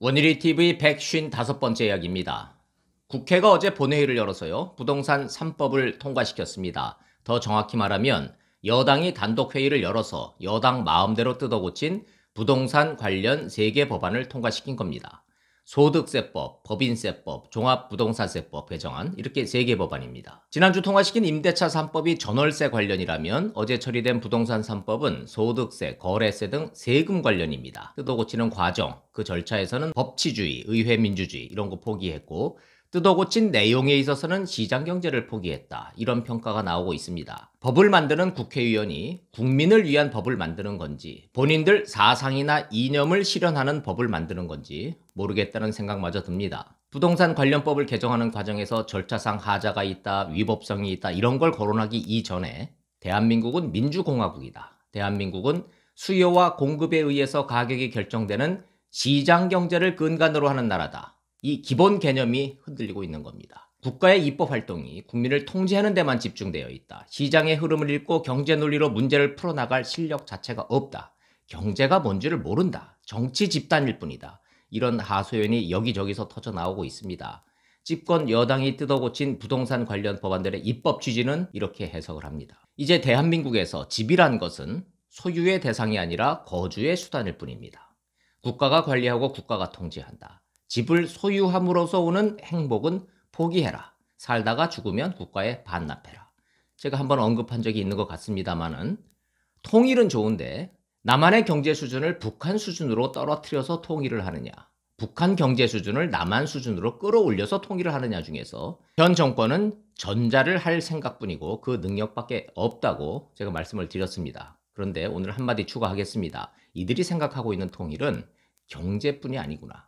원일이 TV 155번째 이야기입니다. 국회가 어제 본회의를 열어서요, 부동산 3법을 통과시켰습니다. 더 정확히 말하면 여당이 단독회의를 열어서 여당 마음대로 뜯어고친 부동산 관련 3개 법안을 통과시킨 겁니다. 소득세법, 법인세법, 종합부동산세법 개정안, 이렇게 3개 법안입니다. 지난주 통과시킨 임대차 3법이 전월세 관련이라면 어제 처리된 부동산 3법은 소득세, 거래세 등 세금 관련입니다. 뜯어고치는 과정, 그 절차에서는 법치주의, 의회 민주주의 이런 거 포기했고, 뜯어고친 내용에 있어서는 시장경제를 포기했다, 이런 평가가 나오고 있습니다. 법을 만드는 국회의원이 국민을 위한 법을 만드는 건지, 본인들 사상이나 이념을 실현하는 법을 만드는 건지 모르겠다는 생각마저 듭니다. 부동산 관련법을 개정하는 과정에서 절차상 하자가 있다, 위법성이 있다, 이런 걸 거론하기 이전에 대한민국은 민주공화국이다, 대한민국은 수요와 공급에 의해서 가격이 결정되는 시장경제를 근간으로 하는 나라다, 이 기본 개념이 흔들리고 있는 겁니다. 국가의 입법 활동이 국민을 통제하는 데만 집중되어 있다. 시장의 흐름을 읽고 경제 논리로 문제를 풀어나갈 실력 자체가 없다. 경제가 뭔지를 모른다. 정치 집단일 뿐이다. 이런 하소연이 여기저기서 터져 나오고 있습니다. 집권 여당이 뜯어고친 부동산 관련 법안들의 입법 취지는 이렇게 해석을 합니다. 이제 대한민국에서 집이란 것은 소유의 대상이 아니라 거주의 수단일 뿐입니다. 국가가 관리하고 국가가 통제한다. 집을 소유함으로써 오는 행복은 포기해라. 살다가 죽으면 국가에 반납해라. 제가 한번 언급한 적이 있는 것 같습니다만은, 통일은 좋은데 남한의 경제 수준을 북한 수준으로 떨어뜨려서 통일을 하느냐, 북한 경제 수준을 남한 수준으로 끌어올려서 통일을 하느냐 중에서 현 정권은 전자를 할 생각뿐이고 그 능력밖에 없다고 제가 말씀을 드렸습니다. 그런데 오늘 한마디 추가하겠습니다. 이들이 생각하고 있는 통일은 경제뿐이 아니구나.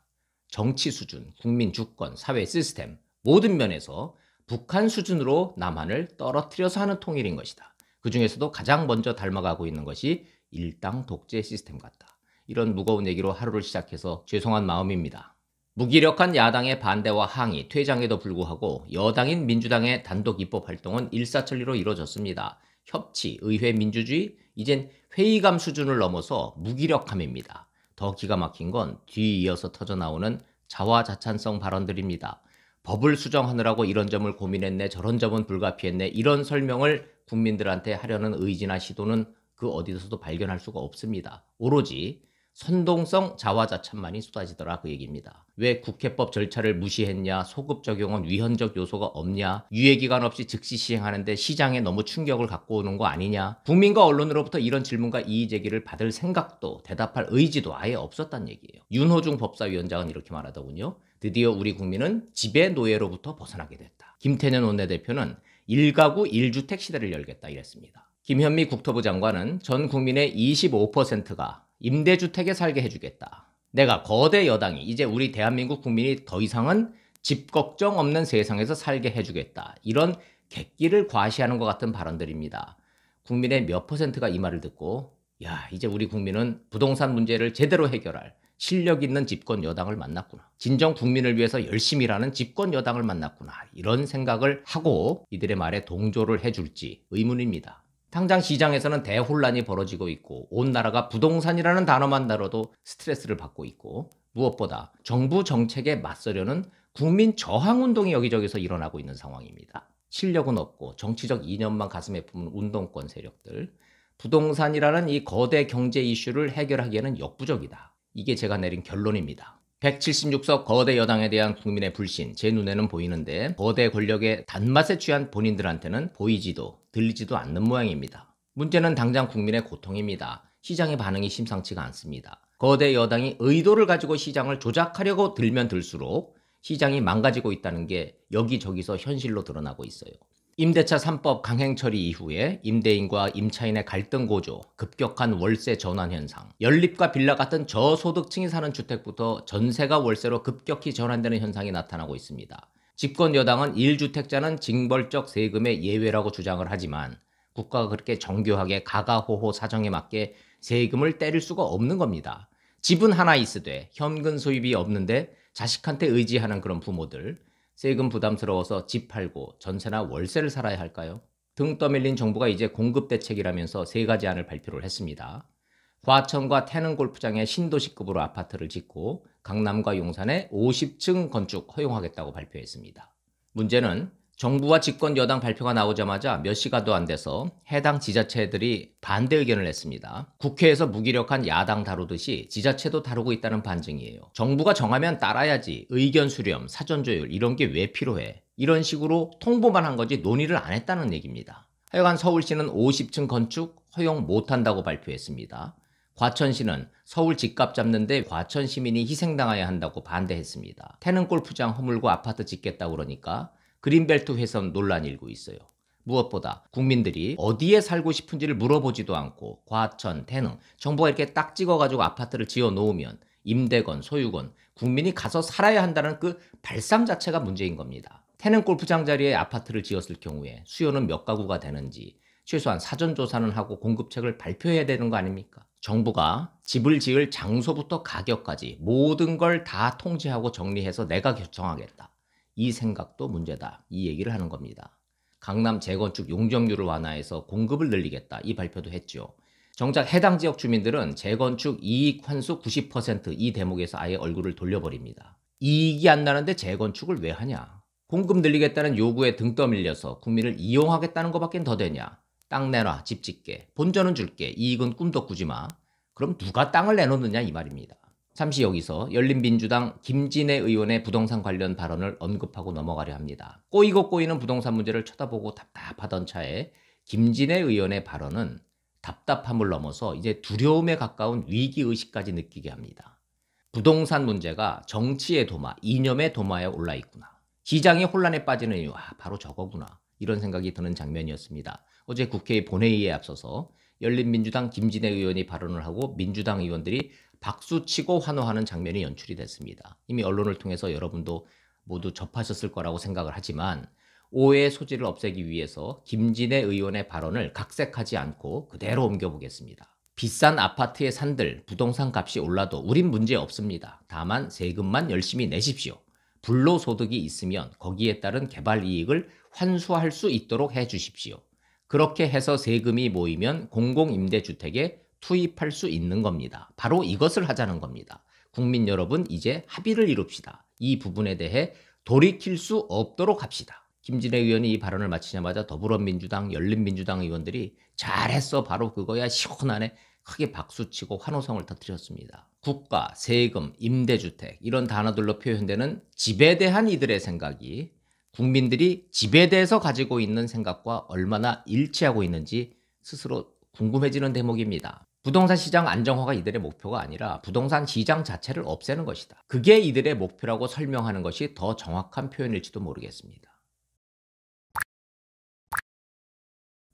정치 수준, 국민 주권, 사회 시스템 모든 면에서 북한 수준으로 남한을 떨어뜨려서 하는 통일인 것이다. 그 중에서도 가장 먼저 닮아가고 있는 것이 일당 독재 시스템 같다. 이런 무거운 얘기로 하루를 시작해서 죄송한 마음입니다. 무기력한 야당의 반대와 항의, 퇴장에도 불구하고 여당인 민주당의 단독 입법 활동은 일사천리로 이루어졌습니다. 협치, 의회 민주주의, 이젠 회의감 수준을 넘어서 무기력함입니다. 더 기가 막힌 건 뒤이어서 터져나오는 자화자찬성 발언들입니다. 법을 수정하느라고 이런 점을 고민했네, 저런 점은 불가피했네, 이런 설명을 국민들한테 하려는 의지나 시도는 그 어디서도 발견할 수가 없습니다. 오로지 선동성 자화자찬만이 쏟아지더라, 그 얘기입니다. 왜 국회법 절차를 무시했냐, 소급 적용은 위헌적 요소가 없냐, 유예기간 없이 즉시 시행하는데 시장에 너무 충격을 갖고 오는 거 아니냐, 국민과 언론으로부터 이런 질문과 이의제기를 받을 생각도 대답할 의지도 아예 없었단 얘기예요. 윤호중 법사위원장은 이렇게 말하더군요. 드디어 우리 국민은 지배 노예로부터 벗어나게 됐다. 김태년 원내대표는 1가구 1주택 시대를 열겠다, 이랬습니다. 김현미 국토부 장관은 전 국민의 25%가 임대주택에 살게 해주겠다. 내가 거대 여당이 이제 우리 대한민국 국민이 더 이상은 집 걱정 없는 세상에서 살게 해주겠다. 이런 객기를 과시하는 것 같은 발언들입니다. 국민의 몇 퍼센트가 이 말을 듣고, 야, 이제 우리 국민은 부동산 문제를 제대로 해결할 실력 있는 집권 여당을 만났구나, 진정 국민을 위해서 열심히 일하는 집권 여당을 만났구나, 이런 생각을 하고 이들의 말에 동조를 해줄지 의문입니다. 당장 시장에서는 대혼란이 벌어지고 있고 온 나라가 부동산이라는 단어만 다뤄도 스트레스를 받고 있고, 무엇보다 정부 정책에 맞서려는 국민 저항운동이 여기저기서 일어나고 있는 상황입니다. 실력은 없고 정치적 이념만 가슴에 품은 운동권 세력들, 부동산이라는 이 거대 경제 이슈를 해결하기에는 역부족이다. 이게 제가 내린 결론입니다. 176석 거대 여당에 대한 국민의 불신, 제 눈에는 보이는데 거대 권력의 단맛에 취한 본인들한테는 보이지도 들리지도 않는 모양입니다. 문제는 당장 국민의 고통입니다. 시장의 반응이 심상치가 않습니다. 거대 여당이 의도를 가지고 시장을 조작하려고 들면 들수록 시장이 망가지고 있다는 게 여기저기서 현실로 드러나고 있어요. 임대차 3법 강행 처리 이후에 임대인과 임차인의 갈등 고조, 급격한 월세 전환 현상, 연립과 빌라 같은 저소득층이 사는 주택부터 전세가 월세로 급격히 전환되는 현상이 나타나고 있습니다. 집권 여당은 1주택자는 징벌적 세금의 예외라고 주장을 하지만 국가가 그렇게 정교하게 가가호호 사정에 맞게 세금을 때릴 수가 없는 겁니다. 집은 하나 있으되 현금 수입이 없는데 자식한테 의지하는 그런 부모들, 세금 부담스러워서 집 팔고 전세나 월세를 살아야 할까요? 등 떠밀린 정부가 이제 공급 대책이라면서 3가지 안을 발표를 했습니다. 과천과 태릉 골프장에 신도시급으로 아파트를 짓고 강남과 용산에 50층 건축 허용하겠다고 발표했습니다. 문제는 정부와 집권 여당 발표가 나오자마자 몇 시간도 안 돼서 해당 지자체들이 반대 의견을 냈습니다. 국회에서 무기력한 야당 다루듯이 지자체도 다루고 있다는 반증이에요. 정부가 정하면 따라야지, 의견 수렴, 사전 조율 이런 게 왜 필요해? 이런 식으로 통보만 한 거지 논의를 안 했다는 얘기입니다. 하여간 서울시는 50층 건축 허용 못한다고 발표했습니다. 과천시는 서울 집값 잡는데 과천 시민이 희생당해야 한다고 반대했습니다. 태릉 골프장 허물고 아파트 짓겠다고 그러니까 그린벨트 훼손 논란이 일고 있어요. 무엇보다 국민들이 어디에 살고 싶은지를 물어보지도 않고 과천, 태릉, 정부가 이렇게 딱 찍어가지고 아파트를 지어 놓으면 임대건, 소유건, 국민이 가서 살아야 한다는 그 발상 자체가 문제인 겁니다. 태릉 골프장 자리에 아파트를 지었을 경우에 수요는 몇 가구가 되는지 최소한 사전조사는 하고 공급책을 발표해야 되는 거 아닙니까? 정부가 집을 지을 장소부터 가격까지 모든 걸 다 통제하고 정리해서 내가 결정하겠다. 이 생각도 문제다. 이 얘기를 하는 겁니다. 강남 재건축 용적률을 완화해서 공급을 늘리겠다. 이 발표도 했죠. 정작 해당 지역 주민들은 재건축 이익 환수 90% 이 대목에서 아예 얼굴을 돌려버립니다. 이익이 안 나는데 재건축을 왜 하냐? 공급 늘리겠다는 요구에 등 떠밀려서 국민을 이용하겠다는 것밖엔 더 되냐? 땅 내놔, 집 짓게, 본전은 줄게, 이익은 꿈도 꾸지 마. 그럼 누가 땅을 내놓느냐 이 말입니다. 잠시 여기서 열린민주당 김진애 의원의 부동산 관련 발언을 언급하고 넘어가려 합니다. 꼬이고 꼬이는 부동산 문제를 쳐다보고 답답하던 차에 김진애 의원의 발언은 답답함을 넘어서 이제 두려움에 가까운 위기의식까지 느끼게 합니다. 부동산 문제가 정치의 도마, 이념의 도마에 올라 있구나. 시장이 혼란에 빠지는 이유, 바로 저거구나. 이런 생각이 드는 장면이었습니다. 어제 국회 본회의에 앞서서 열린민주당 김진애 의원이 발언을 하고 민주당 의원들이 박수치고 환호하는 장면이 연출이 됐습니다. 이미 언론을 통해서 여러분도 모두 접하셨을 거라고 생각을 하지만 오해의 소지를 없애기 위해서 김진애 의원의 발언을 각색하지 않고 그대로 옮겨보겠습니다. 비싼 아파트에 산들 부동산 값이 올라도 우린 문제 없습니다. 다만 세금만 열심히 내십시오. 불로소득이 있으면 거기에 따른 개발 이익을 환수할 수 있도록 해주십시오. 그렇게 해서 세금이 모이면 공공임대주택에 투입할 수 있는 겁니다. 바로 이것을 하자는 겁니다. 국민 여러분, 이제 합의를 이룹시다. 이 부분에 대해 돌이킬 수 없도록 합시다. 김진애 의원이 이 발언을 마치자마자 더불어민주당, 열린민주당 의원들이 잘했어, 바로 그거야, 시원하네, 크게 박수치고 환호성을 터뜨렸습니다. 국가, 세금, 임대주택 이런 단어들로 표현되는 집에 대한 이들의 생각이 국민들이 집에 대해서 가지고 있는 생각과 얼마나 일치하고 있는지 스스로 궁금해지는 대목입니다. 부동산 시장 안정화가 이들의 목표가 아니라 부동산 시장 자체를 없애는 것이다. 그게 이들의 목표라고 설명하는 것이 더 정확한 표현일지도 모르겠습니다.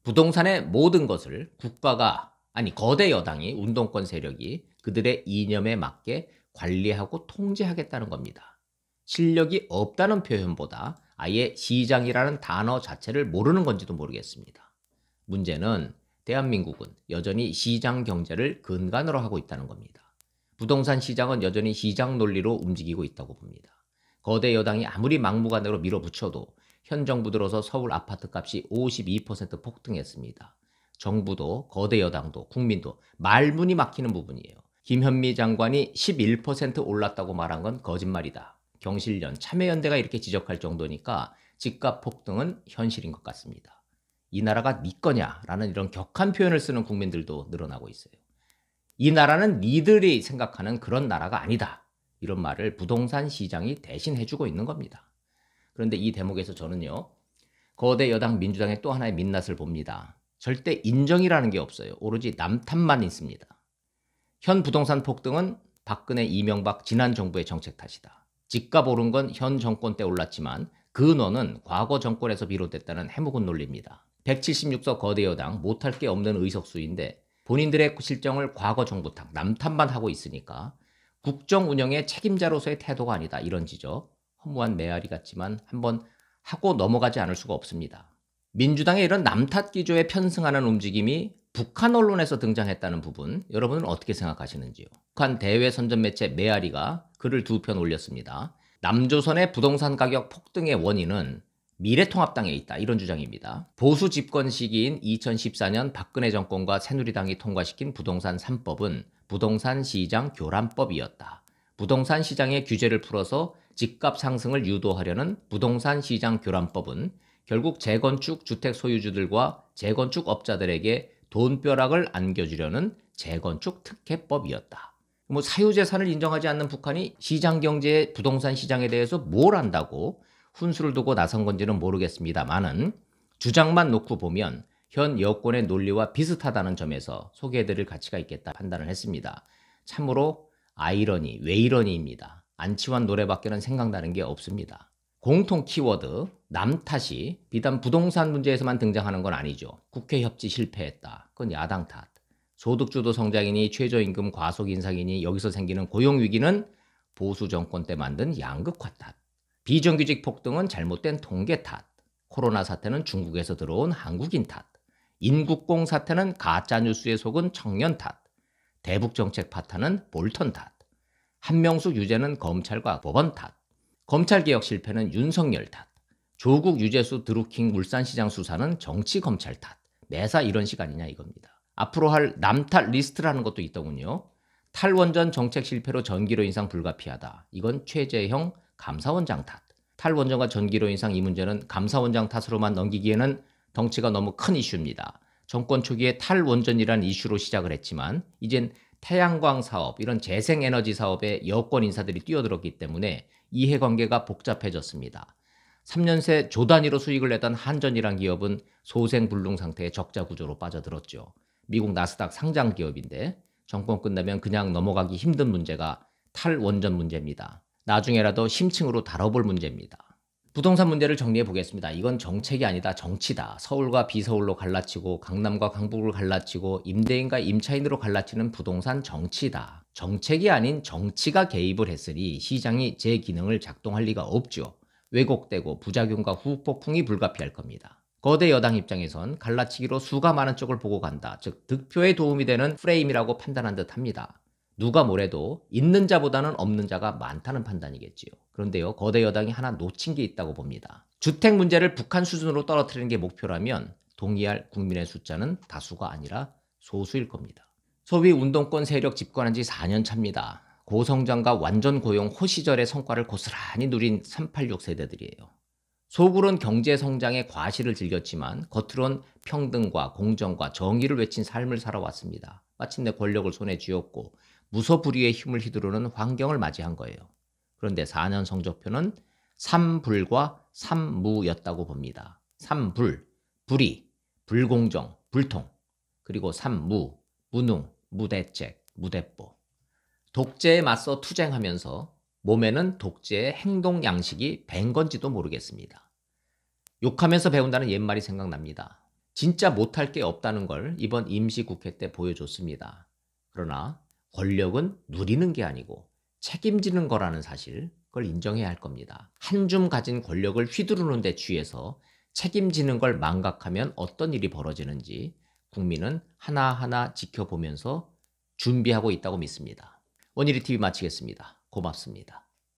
부동산의 모든 것을 국가가, 아니 거대 여당이, 운동권 세력이 그들의 이념에 맞게 관리하고 통제하겠다는 겁니다. 실력이 없다는 표현보다 아예 시장이라는 단어 자체를 모르는 건지도 모르겠습니다. 문제는 대한민국은 여전히 시장 경제를 근간으로 하고 있다는 겁니다. 부동산 시장은 여전히 시장 논리로 움직이고 있다고 봅니다. 거대 여당이 아무리 막무가내로 밀어붙여도 현 정부 들어서 서울 아파트 값이 52% 폭등했습니다. 정부도 거대 여당도 국민도 말문이 막히는 부분이에요. 김현미 장관이 11% 올랐다고 말한 건 거짓말이다. 경실련, 참여연대가 이렇게 지적할 정도니까 집값 폭등은 현실인 것 같습니다. 이 나라가 네 거냐라는 이런 격한 표현을 쓰는 국민들도 늘어나고 있어요. 이 나라는 니들이 생각하는 그런 나라가 아니다. 이런 말을 부동산 시장이 대신 해주고 있는 겁니다. 그런데 이 대목에서 저는요, 거대 여당 민주당의 또 하나의 민낯을 봅니다. 절대 인정이라는 게 없어요. 오로지 남탓만 있습니다. 현 부동산 폭등은 박근혜, 이명박 지난 정부의 정책 탓이다. 집값 오른 건 현 정권 때 올랐지만 근원은 과거 정권에서 비롯됐다는 해묵은 논리입니다. 176석 거대 여당 못할 게 없는 의석수인데 본인들의 실정을 과거 정부 탓, 남탓만 하고 있으니까 국정 운영의 책임자로서의 태도가 아니다. 이런 지적, 허무한 메아리 같지만 한번 하고 넘어가지 않을 수가 없습니다. 민주당의 이런 남탓 기조에 편승하는 움직임이 북한 언론에서 등장했다는 부분, 여러분은 어떻게 생각하시는지요? 북한 대외 선전 매체 메아리가 글을 2편 올렸습니다. 남조선의 부동산 가격 폭등의 원인은 미래통합당에 있다. 이런 주장입니다. 보수 집권 시기인 2014년 박근혜 정권과 새누리당이 통과시킨 부동산 3법은 부동산 시장 교란법이었다. 부동산 시장의 규제를 풀어서 집값 상승을 유도하려는 부동산 시장 교란법은 결국 재건축 주택 소유주들과 재건축 업자들에게 돈벼락을 안겨주려는 재건축 특혜법이었다. 사유재산을 인정하지 않는 북한이 시장경제의 부동산 시장에 대해서 뭘 안다고 훈수를 두고 나선 건지는 모르겠습니다만은 주장만 놓고 보면 현 여권의 논리와 비슷하다는 점에서 소개해드릴 가치가 있겠다 판단을 했습니다. 참으로 아이러니, 외이러니입니다. 안치환 노래밖에는 생각나는 게 없습니다. 공통 키워드, 남 탓이 비단 부동산 문제에서만 등장하는 건 아니죠. 국회 협치 실패했다. 그건 야당 탓. 소득주도 성장이니 최저임금 과속 인상이니 여기서 생기는 고용위기는 보수 정권 때 만든 양극화 탓. 비정규직 폭등은 잘못된 통계 탓. 코로나 사태는 중국에서 들어온 한국인 탓. 인국공 사태는 가짜뉴스에 속은 청년 탓. 대북정책 파탄은 볼턴 탓. 한명숙 유죄는 검찰과 법원 탓. 검찰개혁 실패는 윤석열 탓. 조국 유재수 드루킹 울산시장 수사는 정치검찰 탓. 매사 이런 시간이냐 이겁니다. 앞으로 할 남탓 리스트라는 것도 있더군요. 탈원전 정책 실패로 전기료 인상 불가피하다. 이건 최재형 감사원장 탓. 탈원전과 전기료 인상 이 문제는 감사원장 탓으로만 넘기기에는 덩치가 너무 큰 이슈입니다. 정권 초기에 탈원전이라는 이슈로 시작을 했지만 이젠 태양광 사업, 이런 재생에너지 사업에 여권 인사들이 뛰어들었기 때문에 이해관계가 복잡해졌습니다. 3년 새 조 단위로 수익을 내던 한전이란 기업은 소생불능 상태의 적자 구조로 빠져들었죠. 미국 나스닥 상장 기업인데 정권 끝나면 그냥 넘어가기 힘든 문제가 탈원전 문제입니다. 나중에라도 심층으로 다뤄볼 문제입니다. 부동산 문제를 정리해 보겠습니다. 이건 정책이 아니다, 정치다. 서울과 비서울로 갈라치고 강남과 강북을 갈라치고 임대인과 임차인으로 갈라치는 부동산 정치다. 정책이 아닌 정치가 개입을 했으니 시장이 제 기능을 작동할 리가 없죠. 왜곡되고 부작용과 후폭풍이 불가피할 겁니다. 거대 여당 입장에선 갈라치기로 수가 많은 쪽을 보고 간다. 즉 득표에 도움이 되는 프레임이라고 판단한 듯 합니다. 누가 뭐래도 있는 자보다는 없는 자가 많다는 판단이겠지요. 그런데요, 거대 여당이 하나 놓친 게 있다고 봅니다. 주택 문제를 북한 수준으로 떨어뜨리는 게 목표라면 동의할 국민의 숫자는 다수가 아니라 소수일 겁니다. 소위 운동권 세력 집권한 지 4년 차입니다. 고성장과 완전 고용 호시절의 성과를 고스란히 누린 386 세대들이에요. 속으론 경제 성장의 과실을 즐겼지만 겉으론 평등과 공정과 정의를 외친 삶을 살아왔습니다. 마침내 권력을 손에 쥐었고 무소불위의 힘을 휘두르는 환경을 맞이한 거예요. 그런데 4년 성적표는 3불과 3무였다고 봅니다. 3불, 불의, 불공정, 불통, 그리고 3무, 무능, 무대책, 무대뽀. 독재에 맞서 투쟁하면서 몸에는 독재의 행동 양식이 밴 건지도 모르겠습니다. 욕하면서 배운다는 옛말이 생각납니다. 진짜 못할 게 없다는 걸 이번 임시국회 때 보여줬습니다. 그러나 권력은 누리는 게 아니고 책임지는 거라는 사실, 그걸 인정해야 할 겁니다. 한 줌 가진 권력을 휘두르는 데 취해서 책임지는 걸 망각하면 어떤 일이 벌어지는지 국민은 하나하나 지켜보면서 준비하고 있다고 믿습니다. 원일이 TV 마치겠습니다. 고맙습니다.